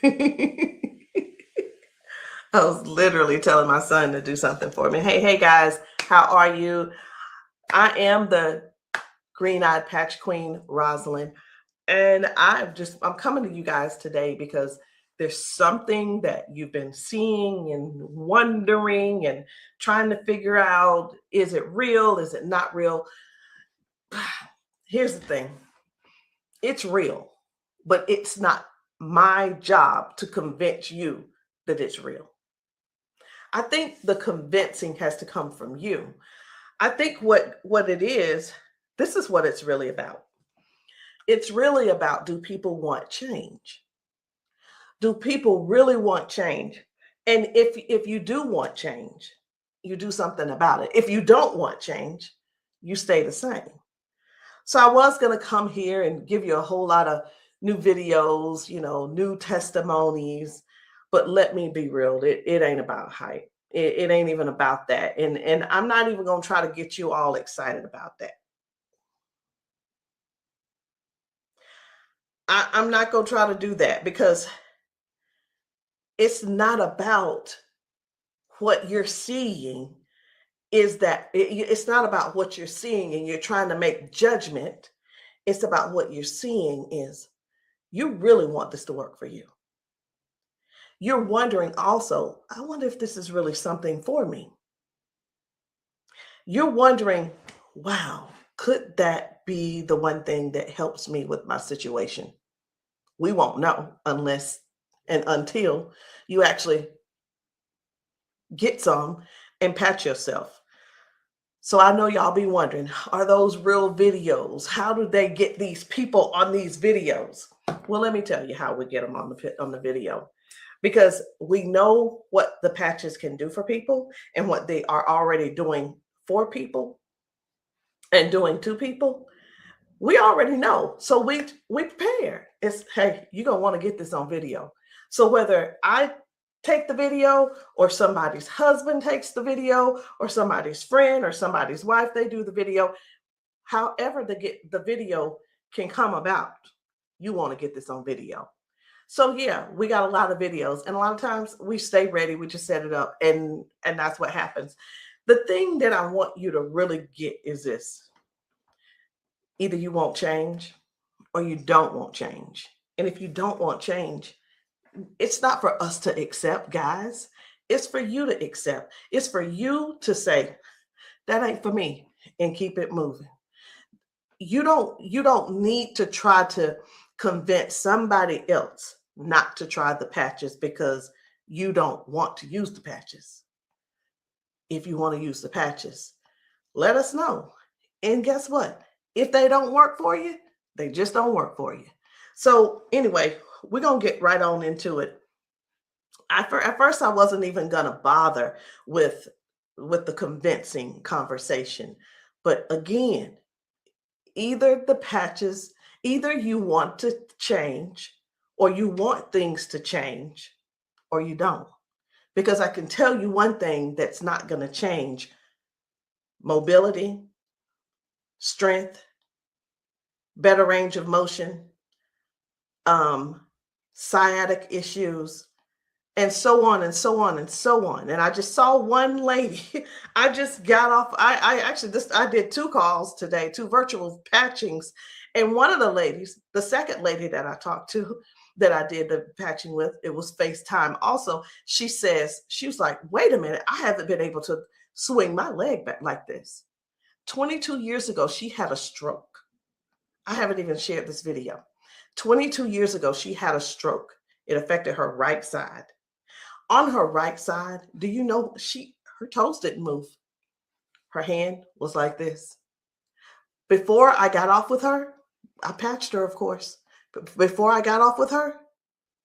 I was literally telling my son to do something for me. Hey guys, how are you? I am the green-eyed patch queen, Rosalind, and I'm coming to you guys today because there's something that you've been seeing and wondering and trying to figure out, is it real? Is it not real? Here's the thing. It's real, but it's not my job to convince you that it's real. I think the convincing has to come from you. I think what it is, this is what it's really about. It's really about, do people want change? Do people really want change? And if you do want change, you do something about it. If you don't want change, you stay the same. So I was going to come here and give you a whole lot of new videos, new testimonies, but let me be real, it ain't about hype. It ain't even about that. And I'm not even going to try to get you all excited about that. I'm not going to try to do that because it's not about what you're seeing. It's not about what you're seeing and you're trying to make judgment. It's about what you're seeing is you really want this to work for you. You're wondering also, I wonder if this is really something for me. You're wondering, wow, could that be the one thing that helps me with my situation? We won't know unless and until you actually get some and pat yourself. So I know y'all be wondering, are those real videos? How do they get these people on these videos? Well, let me tell you how we get them on the video. Because we know what the patches can do for people and what they are already doing for people and doing to people. We already know. So we prepare. It's, hey, you're going to want to get this on video. So whether I take the video or somebody's husband takes the video or somebody's friend or somebody's wife, they do the video, however the video can come about, you want to get this on video. So yeah, we got a lot of videos, and a lot of times we stay ready. We just set it up, and that's what happens. The thing that I want you to really get is this: either you won't change, or you don't want change. And if you don't want change, it's not for us to accept, guys. It's for you to accept. It's for you to say, that ain't for me, and keep it moving. You don't need to try to convince somebody else not to try the patches because you don't want to use the patches. If you want to use the patches, let us know. And guess what? If they don't work for you, they just don't work for you. So anyway, we're going to get right on into it. At first, I wasn't even going to bother with the convincing conversation. But again, either the patches, either you want to change or you want things to change or you don't. Because I can tell you one thing that's not going to change: mobility, strength, better range of motion, sciatic issues, and so on and so on and so on. And I just saw one lady. I just got off. I did 2 calls today, 2 virtual patchings. And one of the ladies, the second lady that I talked to, that I did the patching with, it was FaceTime also. She was like, wait a minute, I haven't been able to swing my leg back like this. 22 years ago, she had a stroke. I haven't even shared this video. 22 years ago, she had a stroke. It affected her right side. On her right side, do you know her toes didn't move? Her hand was like this. Before I got off with her, I patched her, of course. But before I got off with her,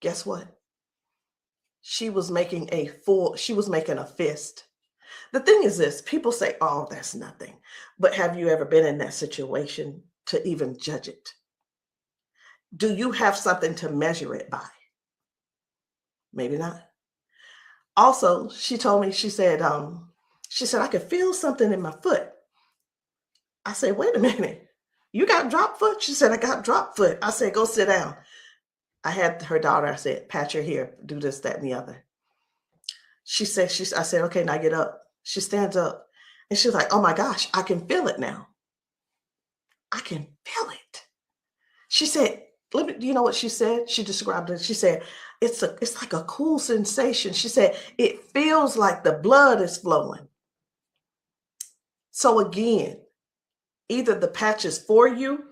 guess what? She was making a fist. The thing is this: people say, oh, that's nothing. But have you ever been in that situation to even judge it? Do you have something to measure it by? Maybe not. Also, she told me, she said, I could feel something in my foot. I said, wait a minute, you got drop foot? She said, I got drop foot. I said, go sit down. I had her daughter, I said, pat your hair, do this, that, and the other. I said, okay, now get up. She stands up and she's like, oh my gosh, I can feel it now. I can feel it. She said, let me, you know what she said? She described it. She said, it's like a cool sensation. She said, it feels like the blood is flowing. So again, either the patch is for you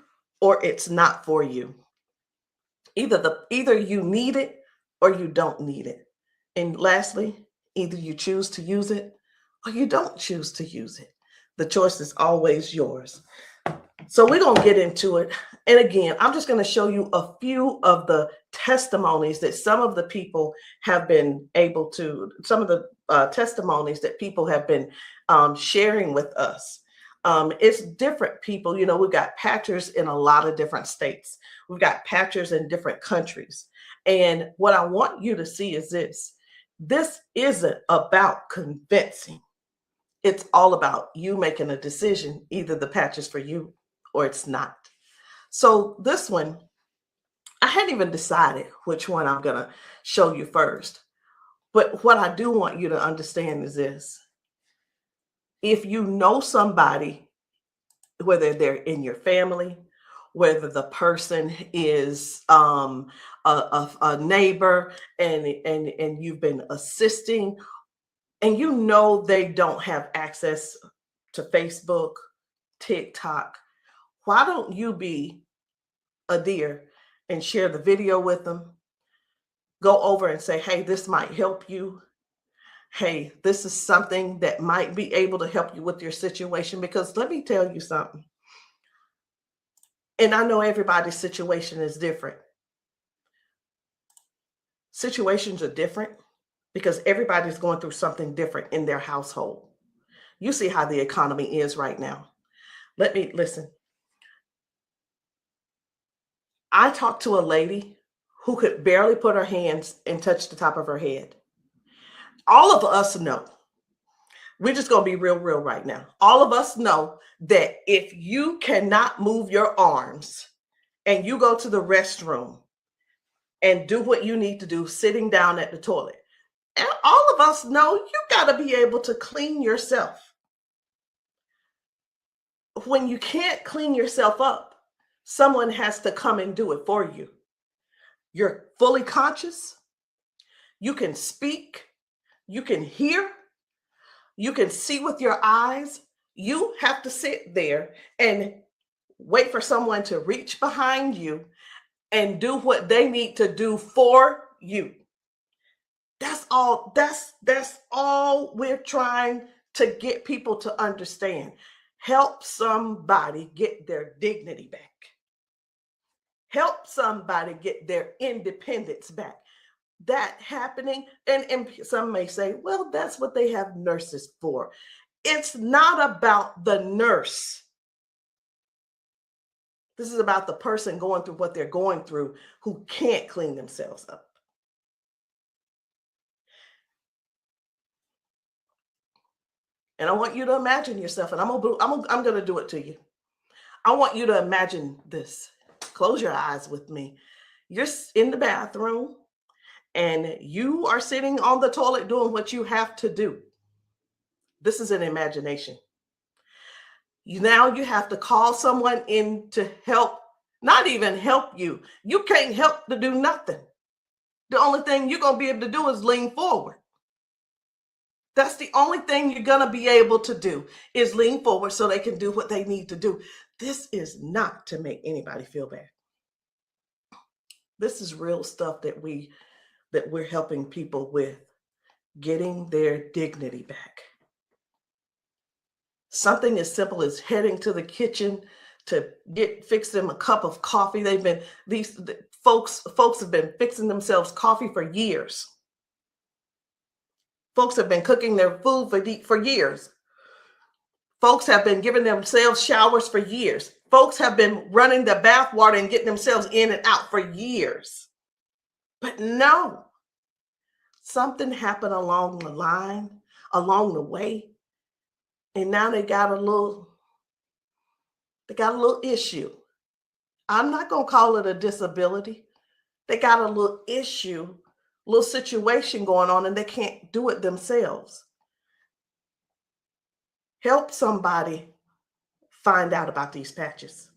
or it's not for you. Either you need it or you don't need it. And lastly, either you choose to use it or you don't choose to use it. The choice is always yours. So we're going to get into it. And again, I'm just going to show you a few of the testimonies that some of the people have been able to, some of the testimonies that people have been sharing with us. It's different people. You know, we've got patchers in a lot of different states. We've got patchers in different countries. And what I want you to see is this. This isn't about convincing. It's all about you making a decision. Either the patch is for you or it's not. So this one, I hadn't even decided which one I'm going to show you first. But what I do want you to understand is this. If you know somebody, whether they're in your family, whether the person is a neighbor and you've been assisting, and you know they don't have access to Facebook, TikTok, why don't you be a dear and share the video with them? Go over and say, hey, this might help you. Hey, this is something that might be able to help you with your situation. Because let me tell you something. And I know everybody's situation is different. Situations are different because everybody's going through something different in their household. You see how the economy is right now. Let me listen. I talked to a lady who could barely put her hands and touch the top of her head. All of us know, we're just going to be real right now. All of us know that if you cannot move your arms and you go to the restroom and do what you need to do sitting down at the toilet, and all of us know you got to be able to clean yourself. When you can't clean yourself up, someone has to come and do it for you. You're fully conscious. You can speak. You can hear. You can see with your eyes. You have to sit there and wait for someone to reach behind you and do what they need to do for you. That's all. That's all we're trying to get people to understand. Help somebody get their dignity back. Help somebody get their independence back. That happening, and some may say, well, that's what they have nurses for. It's not about the nurse. This is about the person going through what they're going through who can't clean themselves up. And I want you to imagine yourself, and I'm going to do it to you. I want you to imagine this. Close your eyes with me. You're in the bathroom and you are sitting on the toilet doing what you have to do. This is an imagination. Now you have to call someone in to help, not even help you. You can't help to do nothing. The only thing you're going to be able to do is lean forward. That's the only thing you're going to be able to do is lean forward so they can do what they need to do. This is not to make anybody feel bad. This is real stuff that we're helping people with, getting their dignity back. Something as simple as heading to the kitchen to fix them a cup of coffee. These folks have been fixing themselves coffee for years. Folks have been cooking their food for years. Folks have been giving themselves showers for years. Folks have been running the bath water and getting themselves in and out for years. But no, something happened along the line, along the way, and now they got a little issue. I'm not going to call it a disability They got a little issue, little situation going on, and they can't do it themselves. Help somebody find out about these patches.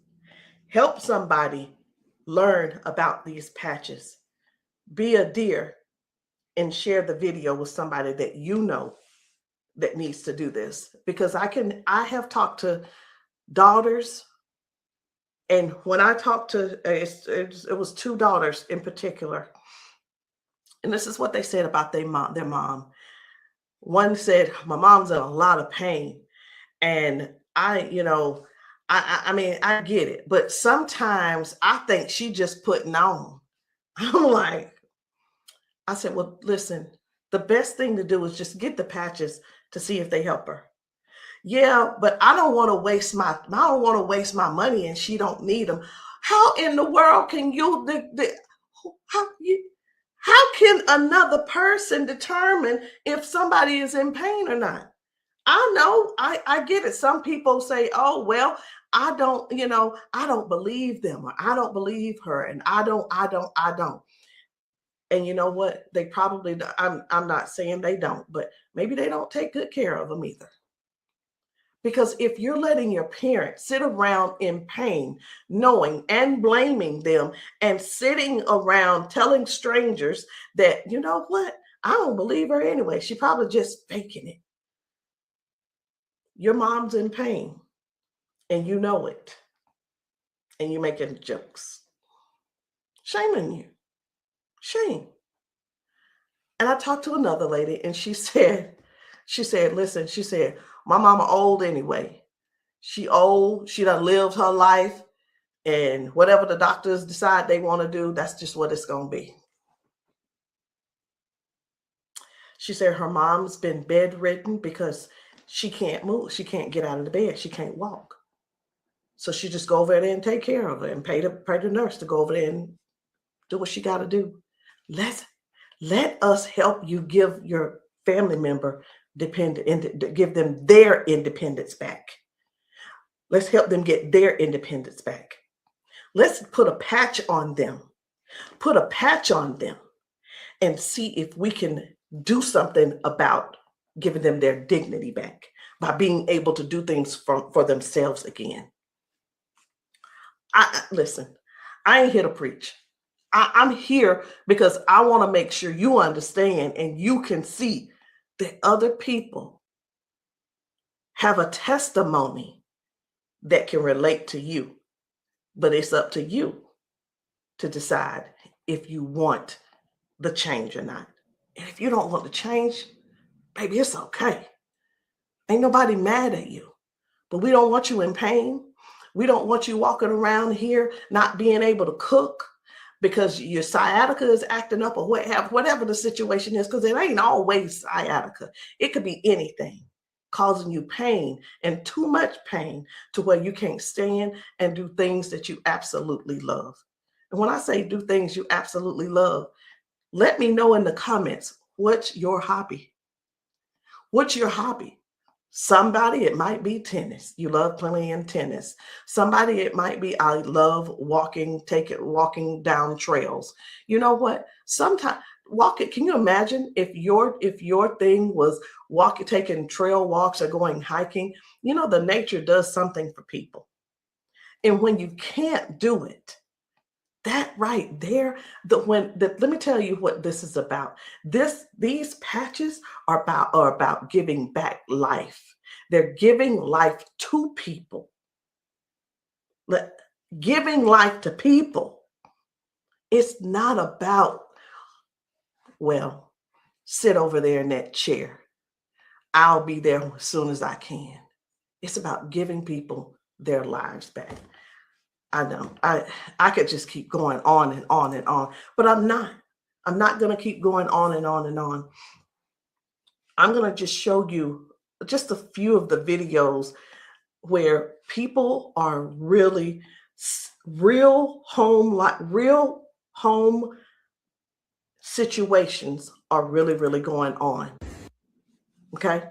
Help somebody learn about these patches. Be a dear and share the video with somebody that you know that needs to do this. Because I have talked to daughters, and when I talked to, it was two daughters in particular, and this is what they said about their mom. One said, my mom's in a lot of pain. And I mean, I get it, but sometimes I think she just putting on. I'm like, I said, well, listen, the best thing to do is just get the patches to see if they help her. Yeah, but I don't want to waste my money and she don't need them. How in the world can how can another person determine if somebody is in pain or not? I know, I get it. Some people say, oh, well, I don't believe them, or I don't believe her, and I don't. And you know what? They probably, I'm not saying they don't, but maybe they don't take good care of them either. Because if you're letting your parents sit around in pain, knowing and blaming them, and sitting around telling strangers that, you know what, I don't believe her anyway, she probably just faking it. Your mom's in pain and you know it, and you're making jokes. Shame on you. Shame. And I talked to another lady and she said, listen, she said, my mama old anyway. She old, she done lived her life, and whatever the doctors decide they want to do, that's just what it's going to be. She said her mom's been bedridden because she can't move. She can't get out of the bed. She can't walk. So she just go over there and take care of her and pay the nurse to go over there and do what she got to do. Let us help you give your family member give them their independence back. Let's help them get their independence back. Let's put a patch on them. Put a patch on them and see if we can do something about giving them their dignity back by being able to do things for themselves again. Listen, I ain't here to preach. I'm here because I want to make sure you understand and you can see that other people have a testimony that can relate to you. But it's up to you to decide if you want the change or not. And if you don't want the change, baby, it's okay. Ain't nobody mad at you. But we don't want you in pain. We don't want you walking around here not being able to cook because your sciatica is acting up, or whatever the situation is, because it ain't always sciatica. It could be anything causing you pain, and too much pain to where you can't stand and do things that you absolutely love. And when I say do things you absolutely love, let me know in the comments, what's your hobby? What's your hobby? Somebody, it might be tennis. You love playing tennis. Somebody, it might be, I love walking down trails. You know what? Sometimes walking, can you imagine if your thing was taking trail walks or going hiking? You know, the nature does something for people. And when you can't do it, that right there, let me tell you what this is about. These patches are about giving back life. They're giving life to people. Giving life to people. It's not about, well, sit over there in that chair. I'll be there as soon as I can. It's about giving people their lives back. I know I could just keep going on and on and on, but I'm not going to keep going on and on and on. I'm going to just show you just a few of the videos where people are really real home situations are really going on. Okay.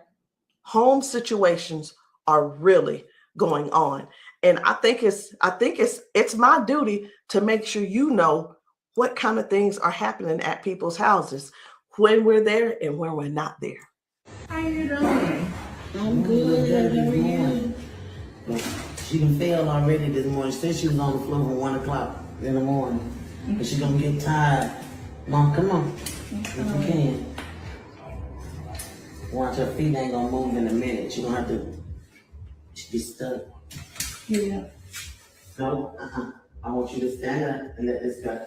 Home situations are really going on. And I think it's my duty to make sure you know what kind of things are happening at people's houses when we're there and when we're not there. How you doing? I'm good. How are you? She done failed already this morning. She said she was on the floor from 1 o'clock in the morning. But she gonna get tired. Mom, come on. If you can. Watch, her feet ain't gonna move in a minute. She gonna have to be stuck. Yeah. No, I want you to stand up and let this go.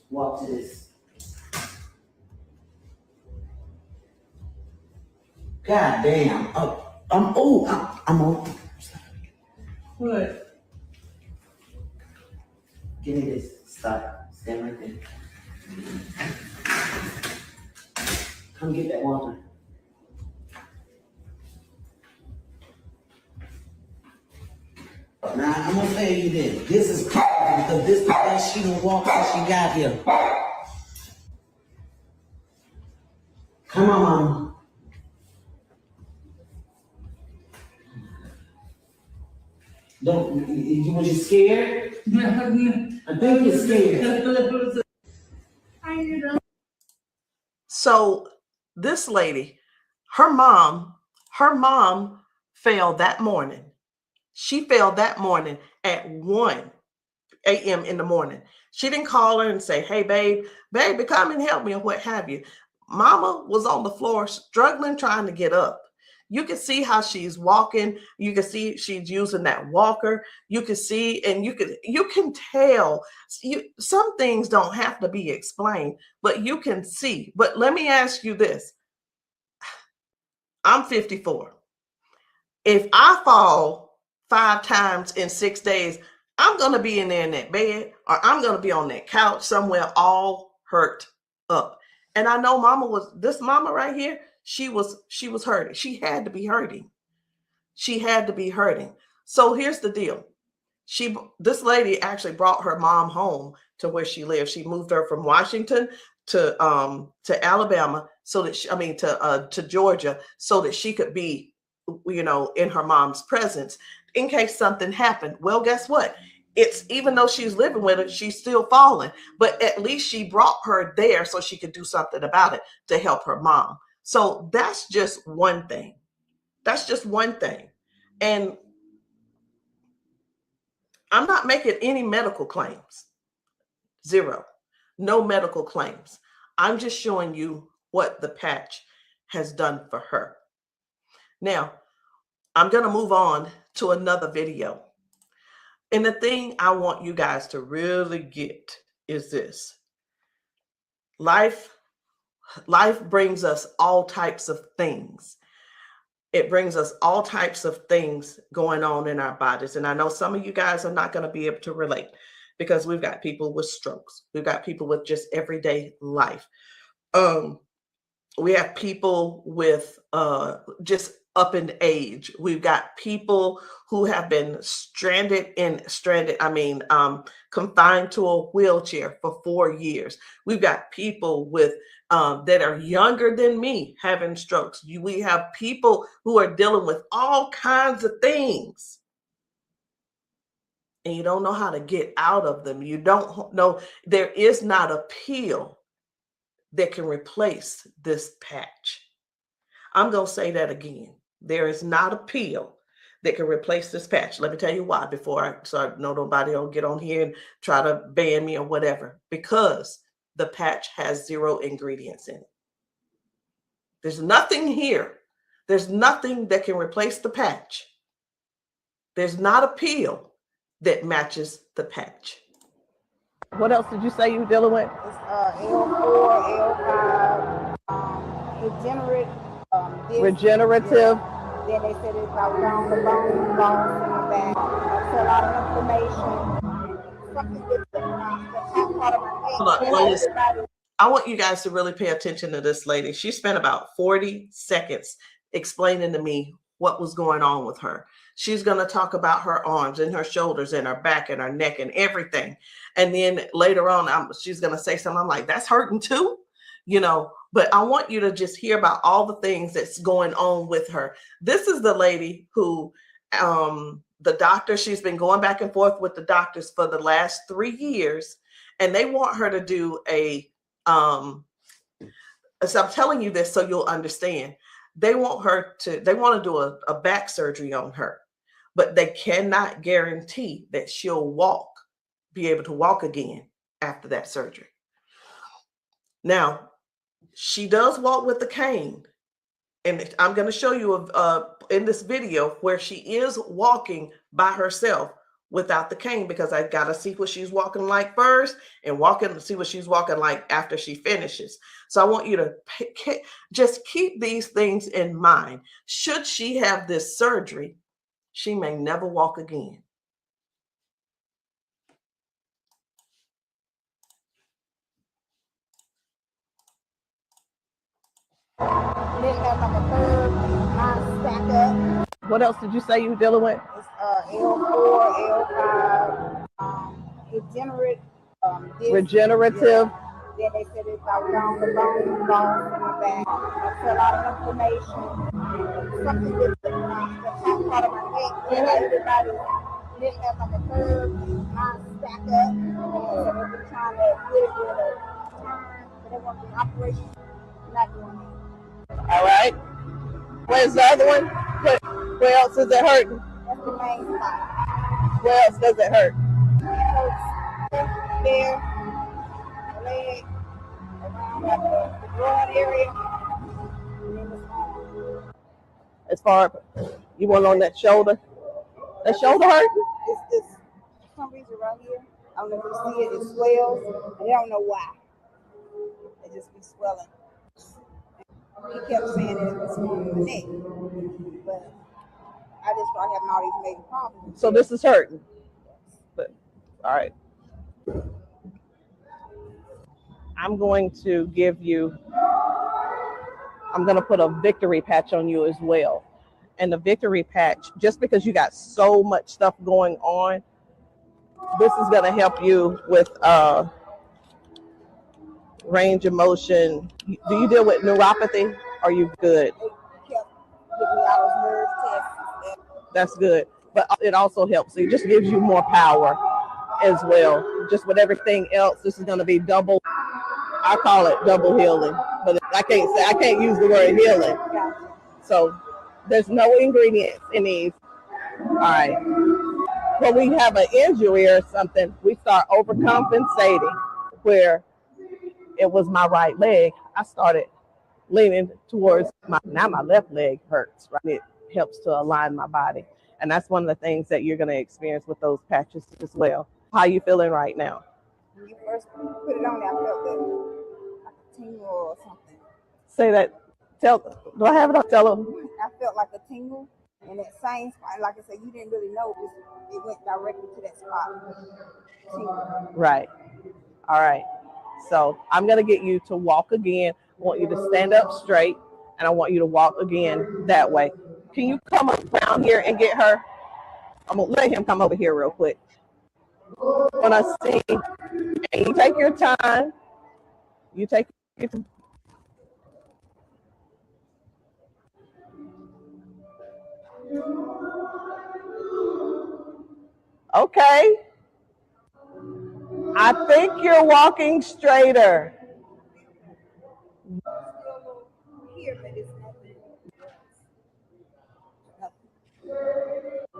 Walk to this. God damn. I'm on. What? Give me this. Stop. Stand right there. Come get that water. Now, I'm gonna tell you this. This is crazy because this is the best she done walked since she got here. Come on, Mama. Was you scared? I think you're scared. How you doing? So this lady, her mom fell that morning. She fell that morning at 1 a.m. in the morning. She didn't call her and say, hey, baby, come and help me, or what have you. Mama was on the floor struggling, trying to get up. You can see how she's walking. You can see she's using that walker. You can see, and you can tell. Some things don't have to be explained, but you can see. But let me ask you this. I'm 54. If I fall 5 times in 6 days, I'm going to be in there in that bed, or I'm going to be on that couch somewhere all hurt up. And I know this mama right here, she was hurting. She had to be hurting. She had to be hurting. So here's the deal. This lady actually brought her mom home to where she lived. She moved her from Washington to Alabama to Georgia, so that she could be, in her mom's presence in case something happened. Well, guess what? It's, even though she's living with her, she's still falling, but at least she brought her there so she could do something about it to help her mom. So that's just one thing. That's just one thing. And I'm not making any medical claims. Zero. No medical claims. I'm just showing you what the patch has done for her. Now, I'm going to move on to another video. And the thing I want you guys to really get is this. Life brings us all types of things. It brings us all types of things going on in our bodies. And I know some of you guys are not going to be able to relate, because we've got people with strokes. We've got people with just everyday life. We have people with just up in age. We've got people who have been confined to a wheelchair for 4 years. We've got people with that are younger than me having strokes. We have people who are dealing with all kinds of things, and you don't know how to get out of them. You don't know. There is not a pill that can replace this patch. I'm going to say that again. There is not a pill that can replace this patch. Let me tell you why, so I know nobody will get on here and try to ban me or whatever. Because the patch has 0 ingredients in it. There's nothing here. There's nothing that can replace the patch. There's not a pill that matches the patch. What else did you say you were dealing with? It's L4, L5, regenerative. Yeah. Then they said it's about down the bone, bones in the back. That's a lot of inflammation. Something that's part of my head. I want you guys to really pay attention to this lady. She spent about 40 seconds explaining to me what was going on with her. She's going to talk about her arms and her shoulders and her back and her neck and everything. And then later on, she's going to say something. I'm like, that's hurting too, but I want you to just hear about all the things that's going on with her. This is the lady who the doctor, she's been going back and forth with the doctors for the last 3 years, and they want her to do a so I'm telling you this so you'll understand. They want to do a back surgery on her, but they cannot guarantee that she'll be able to walk again after that surgery. Now, she does walk with the cane, and I'm going to show you in this video where she is walking by herself without the cane, because I got to see what she's walking like first and see what she's walking like after she finishes. So I want you to just keep these things in mind. Should she have this surgery, she may never walk again. Then have like a third line stack up. What else did you say you were dealing with? It's L4, L5, regenerative. Yeah. Then they said it's like down the bone loss in the back. That's a lot of inflammation. Something with the top part of my neck. And everybody didn't have like a third line stack up. So they've been trying to get it with a turn, but they want the operation. Not doing it. All right. Where's the other one? Where else is it hurting? That's the main spot. Where else does it hurt? It hurts there, leg, around like the broad area, and then it's on. As far you want on that shoulder? That shoulder hurt? It's this, for some reason right here. I don't know if you see it, it swells, and they don't know why. It just be swelling. He kept saying that it was on the neck, but I just started having all these major problems. So this is hurting. But, all right. I'm going to put a victory patch on you as well. And the victory patch, just because you got so much stuff going on, this is going to help you with range of motion. Do you deal with neuropathy? Are you good? They kept giving me all those nerve tests. That's good. But it also helps. It just gives you more power as well. Just with everything else, this is going to be double. I call it double healing, but I can't use the word healing. So there's no ingredients in these. All right. When we have an injury or something, we start overcompensating. Where it was my right leg, I started leaning towards my left leg hurts, right? It helps to align my body. And that's one of the things that you're going to experience with those patches as well. How are you feeling right now? When you first put it on, I felt like a tingle or something. Say that. Do I have it up? Tell them. I felt like a tingle in that same spot. Like I said, you didn't really know it went directly to that spot. Tingle. Right. All right. So I'm going to get you to walk again. I want you to stand up straight, and I want you to walk again that way. Can you come around here and get her? I'm going to let him come over here real quick. When I sing, and you take your time. You take your time. Okay. I think you're walking straighter.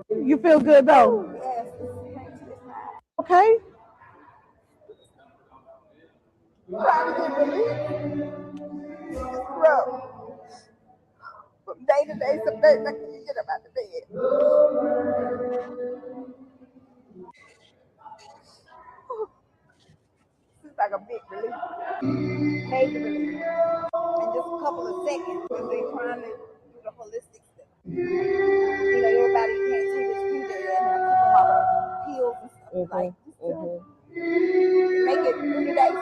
You feel good though? Okay. From day to day, some days I can't get up out of bed. It's like a big relief, major relief, in just a couple of seconds because they're trying to do the holistic stuff. You know, everybody can't see this future yet, and I keep them all the pills and stuff like make it 3 days.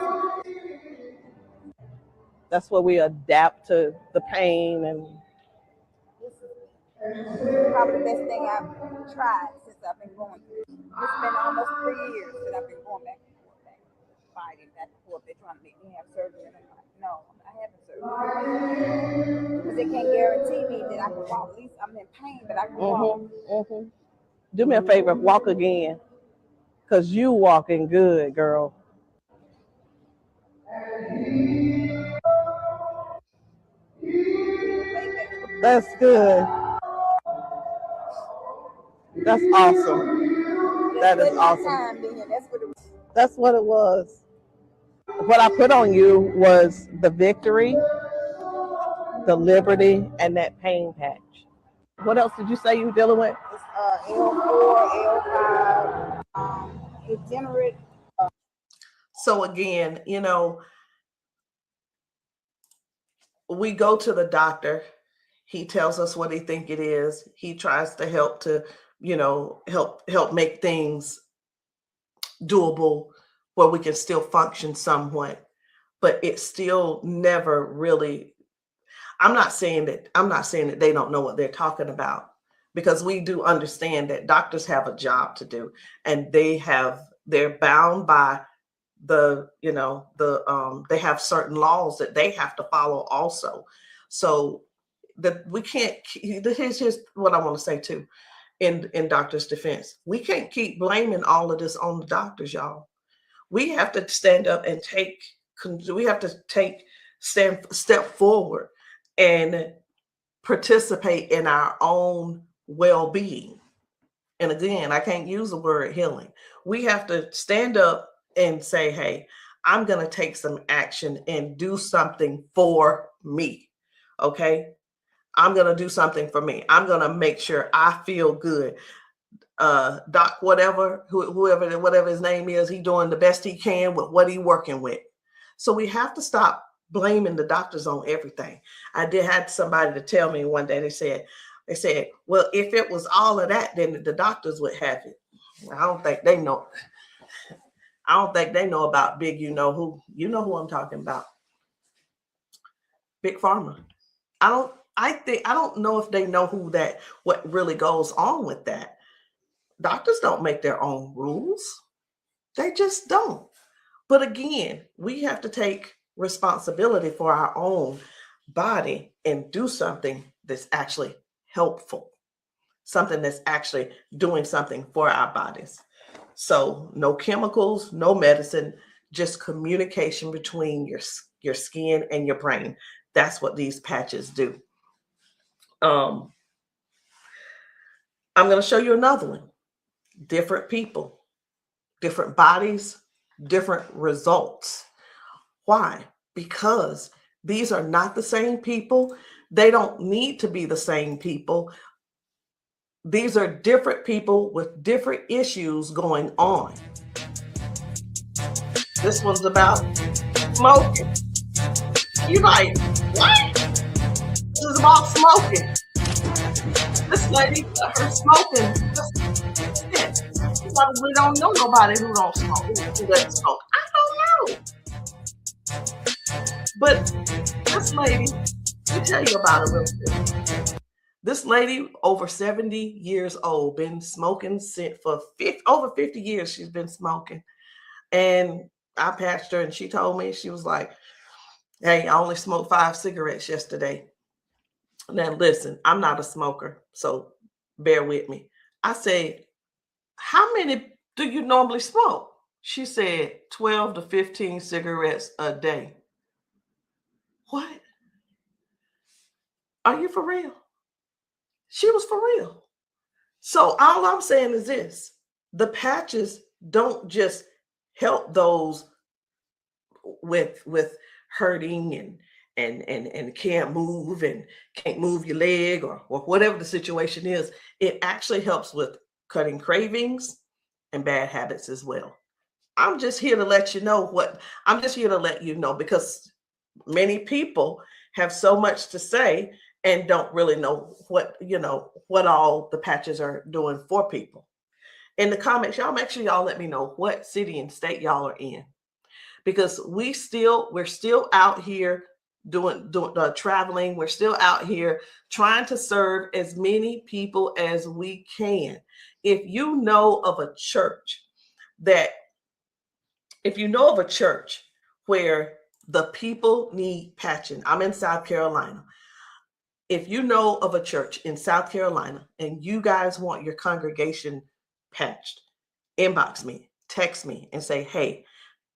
That's where we adapt to the pain, and this is probably the best thing I've tried since I've been going through. It's been almost 3 years that I've been going back and forth, fighting back and forth. They're trying to make me have surgery, and I'm like, no, I'm not having surgery because they can't guarantee me that I can walk. At least I'm in pain, but I can walk. Do me a favor, walk again, because you walking good, girl. That's good. That's awesome. That is awesome. That's what it was. What I put on you was the victory, the liberty, and that pain patch. What else did you say you were dealing with? It's L4, L5, degenerate. So again, we go to the doctor. He tells us what he think it is. He tries to help to, help make things doable where we can still function somewhat, but it's still never really. I'm not saying that they don't know what they're talking about, because we do understand that doctors have a job to do, and they're bound by they have certain laws that they have to follow also. So that we can't. Here's what I want to say too. In doctors' defense, we can't keep blaming all of this on the doctors, y'all. We have to stand up and step forward and participate in our own well-being. And again, I can't use the word healing. We have to stand up and say, hey, I'm going to take some action and do something for me. Okay. I'm going to do something for me. I'm going to make sure I feel good. Doc, whatever his name is, he doing the best he can with what he working with. So we have to stop blaming the doctors on everything. I had somebody to tell me one day, they said, well, if it was all of that, then the doctors would have it. I don't think they know. I don't think they know about big, you know who I'm talking about. Big Pharma. I don't know if they know what really goes on with that. Doctors don't make their own rules. They just don't. But again, we have to take responsibility for our own body and do something that's actually helpful, something that's actually doing something for our bodies. So no chemicals, no medicine, just communication between your skin and your brain. That's what these patches do. I'm going to show you another one. Different people, different bodies, different results. Why? Because these are not the same people. They don't need to be the same people. These are different people with different issues going on. This one's about smoking. You're like, what? This is about smoking. This lady, her smoking. You probably don't know nobody who don't smoke, who doesn't smoke. I don't know. But this lady, let me tell you about her real quick. This lady, over 70 years old, been smoking for over 50 years. She's been smoking. And I patched her, and she told me, she was like, hey, I only smoked 5 cigarettes yesterday. Now, listen, I'm not a smoker, so bear with me. I said, how many do you normally smoke? She said 12 to 15 cigarettes a day. What? Are you for real? She was for real. So all I'm saying is this: the patches don't just help those with hurting and can't move and can't move your leg or whatever the situation is. It actually helps with cutting cravings and bad habits as well. I'm just here to let you know because many people have so much to say and don't really know what all the patches are doing for people. In the comments, y'all make sure y'all let me know what city and state y'all are in, because we're still out here doing traveling. We're still out here trying to serve as many people as we can. If you know of a church where the people need patching, I'm in South Carolina. if you know of a church in South Carolina and you guys want your congregation patched, inbox me, text me, and say, hey,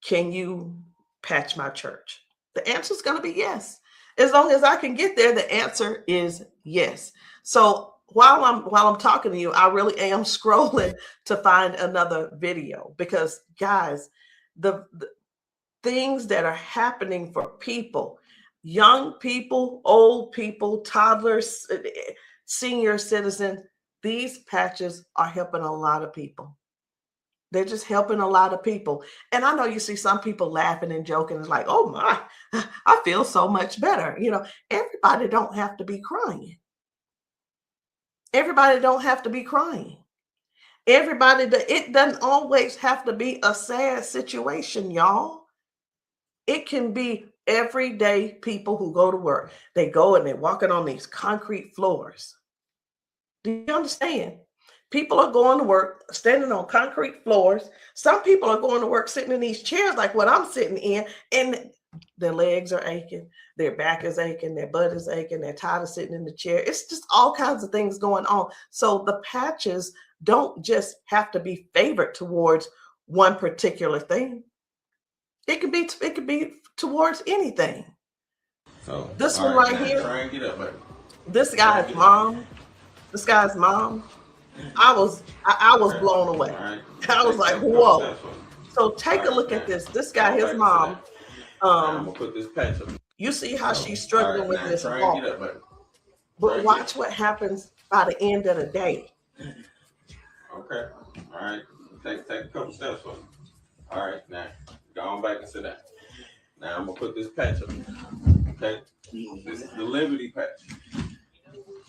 can you patch my church? The answer is going to be yes. As long as I can get there, the answer is yes. So while I'm talking to you, I really am scrolling to find another video, because guys, the things that are happening for people, young people, old people, toddlers, senior citizens, these patches are helping a lot of people. They're just helping a lot of people. And I know you see some people laughing and joking. It's like, oh my, I feel so much better. You know, everybody don't have to be crying. Everybody don't have to be crying. It doesn't always have to be a sad situation, y'all. It can be everyday people who go to work. They go and they're walking on these concrete floors. Do you understand? People are going to work standing on concrete floors. Some people are going to work sitting in these chairs like what I'm sitting in, and their legs are aching, their back is aching, their butt is aching, they're tired of sitting in the chair. It's just all kinds of things going on. So the patches don't just have to be favored towards one particular thing. It could be towards anything. So this one right here, try and get up, baby. This guy's mom, I was blown away. Right. I was like, whoa. So take a look at this. This guy, his mom, I'm gonna put this patch up. you see how she's struggling with this try walk. and get up, baby. But watch what happens by the end of the day. Okay. All right. Take a couple steps for me. All right. Now go on back and sit down. Now I'm gonna put this patch up. Okay. This is the Liberty patch.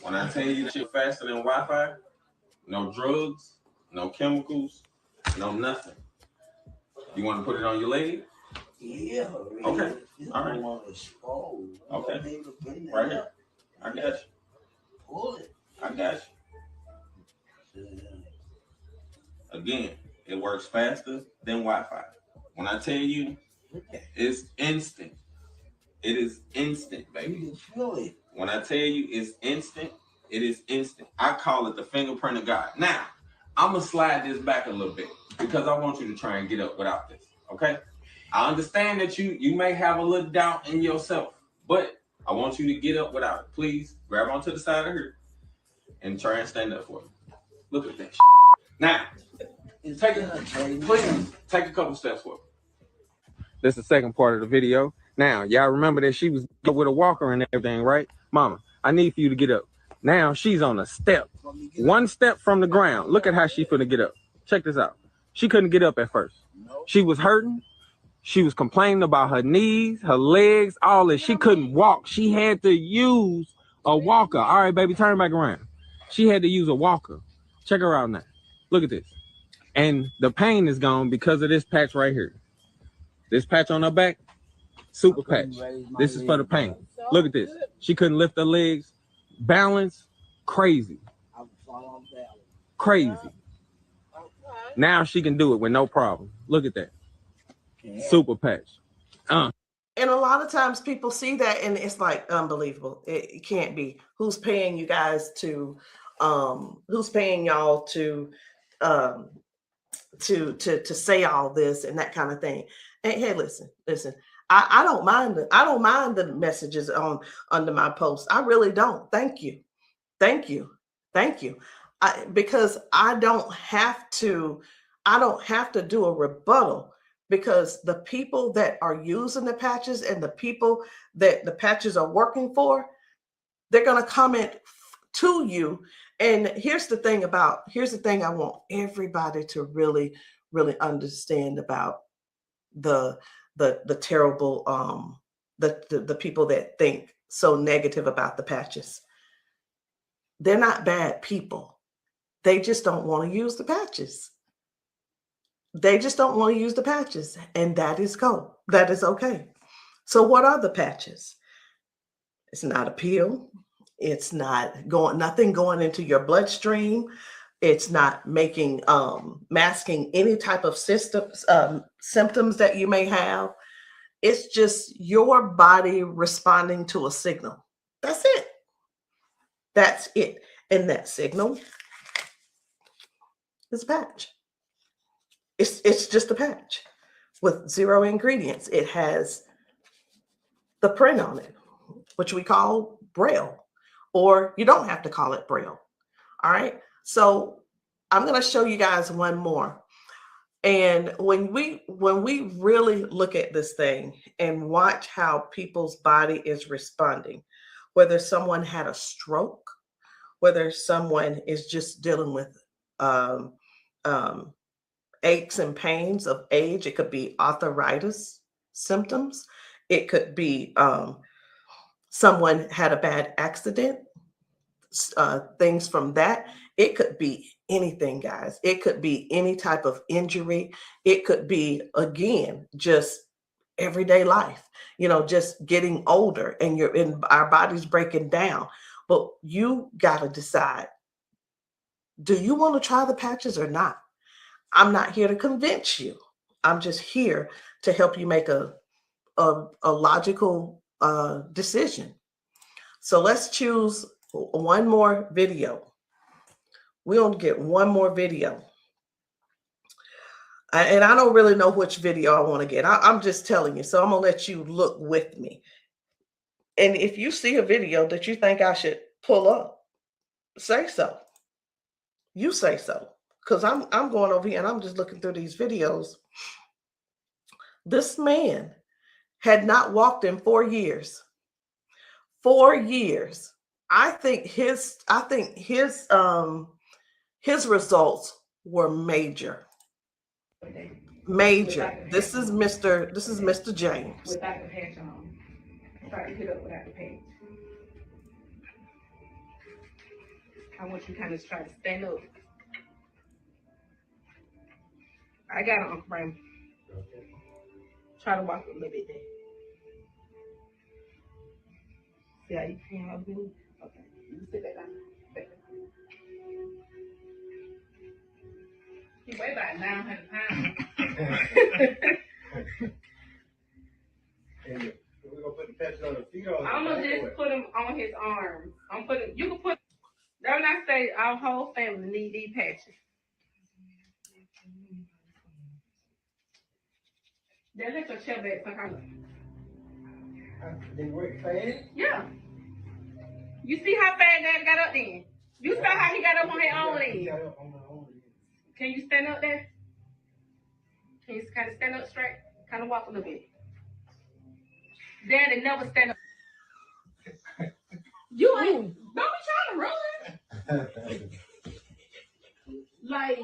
When I tell you that you're faster than Wi-Fi, no drugs, no chemicals, no nothing. You want to put it on your leg? Yeah. Okay. All right. Okay. Right here. I got you. Pull it. I got you. Again, it works faster than Wi-Fi. When I tell you, it's instant. It is instant, baby. You can feel it. When I tell you it's instant, it is instant. I call it the fingerprint of God. Now, I'm going to slide this back a little bit because I want you to try and get up without this, okay? I understand that you may have a little doubt in yourself, but I want you to get up without it. Please grab onto the side of her and try and stand up for me. Look at that shit. Now, take a couple steps forward. This is the second part of the video. Now, y'all remember that she was with a walker and everything, right? Mama, I need for you to get up. Now she's on a step. One step from the ground. Look at how she finna get up. Check this out. She couldn't get up at first. She was hurting. She was complaining about her knees, her legs, all this. She couldn't walk. She had to use a walker. All right, baby, turn back around. She had to use a walker. Check her out now. Look at this. And the pain is gone because of this patch right here. This patch on her back, super patch. This is for the pain. Look at this. She couldn't lift her legs. Balance, crazy. Crazy. Now she can do it with no problem. Look at that. Super patch. And a lot of times people see that and it's like unbelievable. It can't be. Who's paying you guys to who's paying y'all to say all this and that kind of thing. And hey, listen. I don't mind the messages under my post. I really don't. Thank you. Because I don't have to do a rebuttal, because the people that are using the patches and the people that the patches are working for, they're going to comment to you. And here's the thing I want everybody to really, really understand about the terrible, the people that think so negative about the patches. They're not bad people. They just don't want to use the patches. And that is cool. That is okay. So what are the patches? It's not a pill. It's not nothing going into your bloodstream. It's not masking any type of symptoms that you may have. It's just your body responding to a signal. That's it. That's it. And that signal is a patch. It's just a patch with 0 ingredients. It has the print on it, which we call Braille, or you don't have to call it Braille. All right. So I'm going to show you guys one more. And when we really look at this thing and watch how people's body is responding, whether someone had a stroke, whether someone is just dealing with aches and pains of age, it could be arthritis symptoms, it could be someone had a bad accident, things from that. It could be anything, guys. It could be any type of injury. It could be, again, just everyday life, just getting older and our body's breaking down. But you got to decide, do you want to try the patches or not? I'm not here to convince you. I'm just here to help you make a logical decision. So let's choose one more video. We're going to get one more video. And I don't really know which video I want to get. I'm just telling you. So I'm going to let you look with me. And if you see a video that you think I should pull up, say so. You say so. Because I'm going over here and I'm just looking through these videos. This man had not walked in 4 years. 4 years. I think his results were major. Major. This is Mr. James. Without the patch on. Try to hit up without the patch. I want you to kind of try to stand up. I got it, Uncle Brandon. Try to walk a little bit there. See how you can help me? Okay. You sit back down. Back down. He weigh about 900 pounds. We're gonna put the patch on the feet or I'm gonna just put him on his arms. You can put, don't I say our whole family need these patches. Then let your chair back for her. They work fast? Yeah. You see how fast Daddy got up then? You saw how he got up on his own leg. Can you stand up there? Can you kind of stand up straight? Kind of walk a little bit. Daddy never stand up. You ain't, don't be trying to run. Like,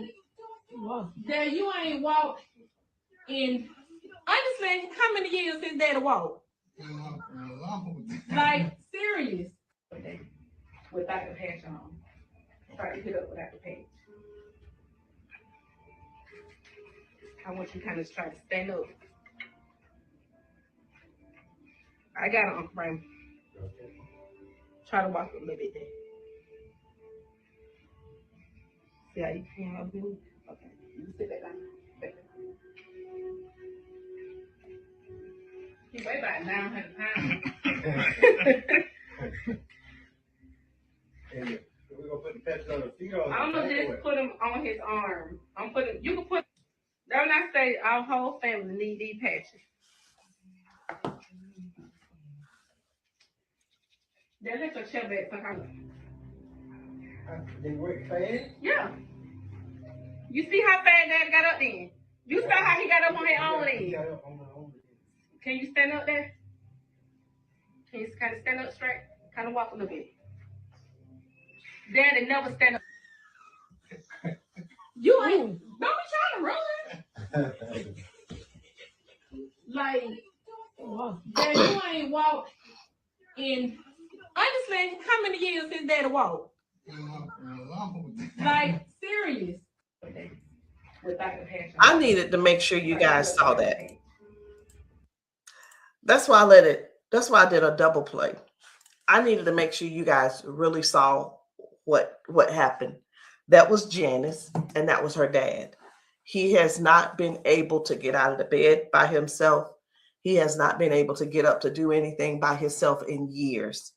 Dad, you ain't walked in, honestly, how many years since Daddy walked? Like, serious. Without the patch on. Try to hit up without the patch. I want you to kind of try to stand up. I got it, Uncle Brandon. Try to walk a little bit there. See how you can help me? Okay. You sit back down. Back down. He weigh about 900 pounds. We're gonna put the patch on the feet or I'm gonna just put him on his arms. You can put, don't I say our whole family need these patches. Then let your chair back for her. They work fast? Yeah. You see how fast Daddy got up then? You saw how he got up on his own leg. Can you stand up there? Can you kind of stand up straight? Kind of walk a little bit. Daddy never stand up. You ain't, don't be trying to run. Like, Daddy, you ain't walked in, honestly, how many years since Daddy walked? Like, serious. Without the patch on. I needed to make sure you guys saw that. That's why I did a double play. I needed to make sure you guys really saw what happened. That was Janice, and that was her dad. He has not been able to get out of the bed by himself. He has not been able to get up to do anything by himself in years.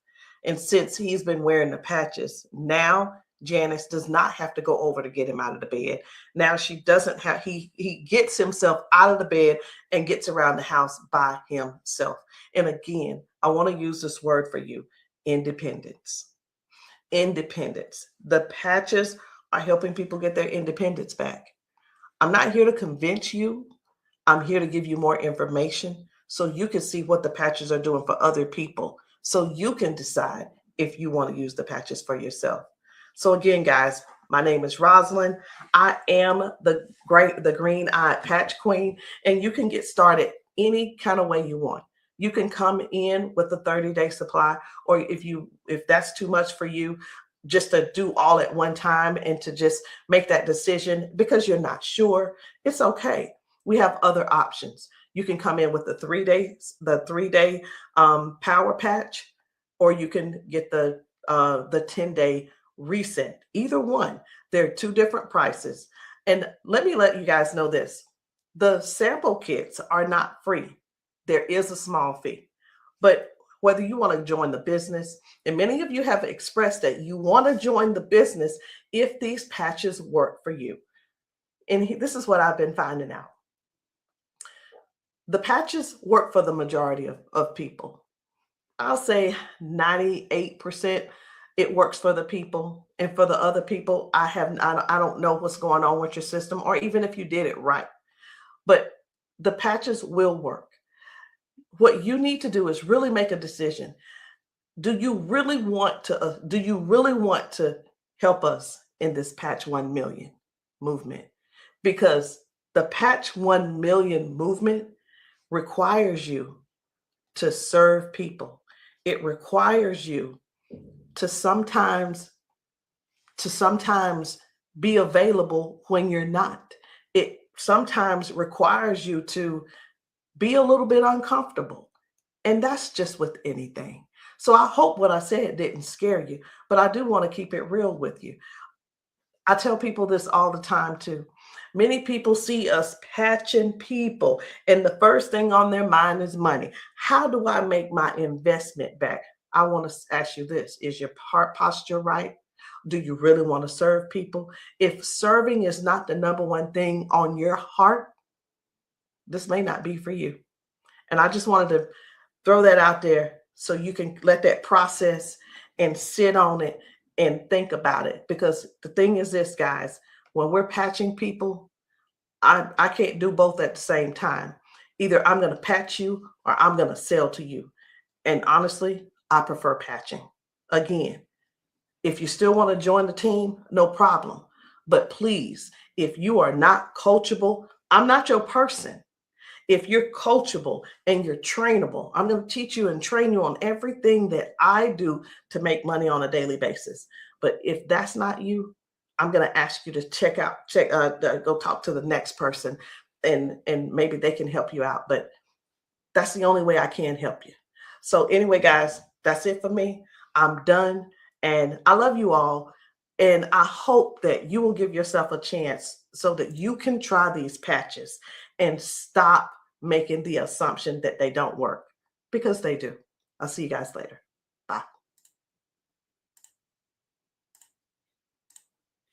And since he's been wearing the patches, now Janice does not have to go over to get him out of the bed. Now she doesn't have, he gets himself out of the bed and gets around the house by himself. And again, I want to use this word for you, independence. Independence. The patches are helping people get their independence back. I'm not here to convince you. I'm here to give you more information so you can see what the patches are doing for other people, so you can decide if you want to use the patches for yourself. So again, guys, my name is Rosalind. I am the green-eyed patch queen, and you can get started any kind of way you want. You can come in with a 30-day supply, or if that's too much for you, just to do all at one time and to just make that decision because you're not sure, it's okay. We have other options. You can come in with the 3-day power patch, or you can get the 10-day reset. Either one. There are two different prices. And let me let you guys know this. The sample kits are not free. There is a small fee. But whether you want to join the business, and many of you have expressed that you want to join the business if these patches work for you. And this is what I've been finding out. The patches work for the majority of people. I'll say 98% it works for the people. And for the other people, I don't know what's going on with your system, or even if you did it right. But the patches will work. What you need to do is really make a decision. Do you really want to help us in this Patch 1 Million movement? Because the Patch 1 Million movement requires you to serve people. It requires you to sometimes be available when you're not. It sometimes requires you to be a little bit uncomfortable. And that's just with anything. So I hope what I said didn't scare you, but I do want to keep it real with you. I tell people this all the time too. Many people see us patching people, and the first thing on their mind is money. How do I make my investment back? I want to ask you this. Is your heart posture right? Do you really want to serve people? If serving is not the number one thing on your heart, this may not be for you. And I just wanted to throw that out there so you can let that process and sit on it and think about it. Because the thing is this, guys, when we're patching people, I can't do both at the same time. Either I'm going to patch you or I'm going to sell to you. And honestly, I prefer patching. Again, if you still want to join the team, no problem. But please, if you are not coachable, I'm not your person. If you're coachable and you're trainable, I'm going to teach you and train you on everything that I do to make money on a daily basis. But if that's not you, I'm going to ask you to go talk to the next person, and maybe they can help you out. But that's the only way I can help you. So anyway, guys, that's it for me. I'm done. And I love you all. And I hope that you will give yourself a chance so that you can try these patches and stop making the assumption that they don't work, because they do. I'll see you guys later.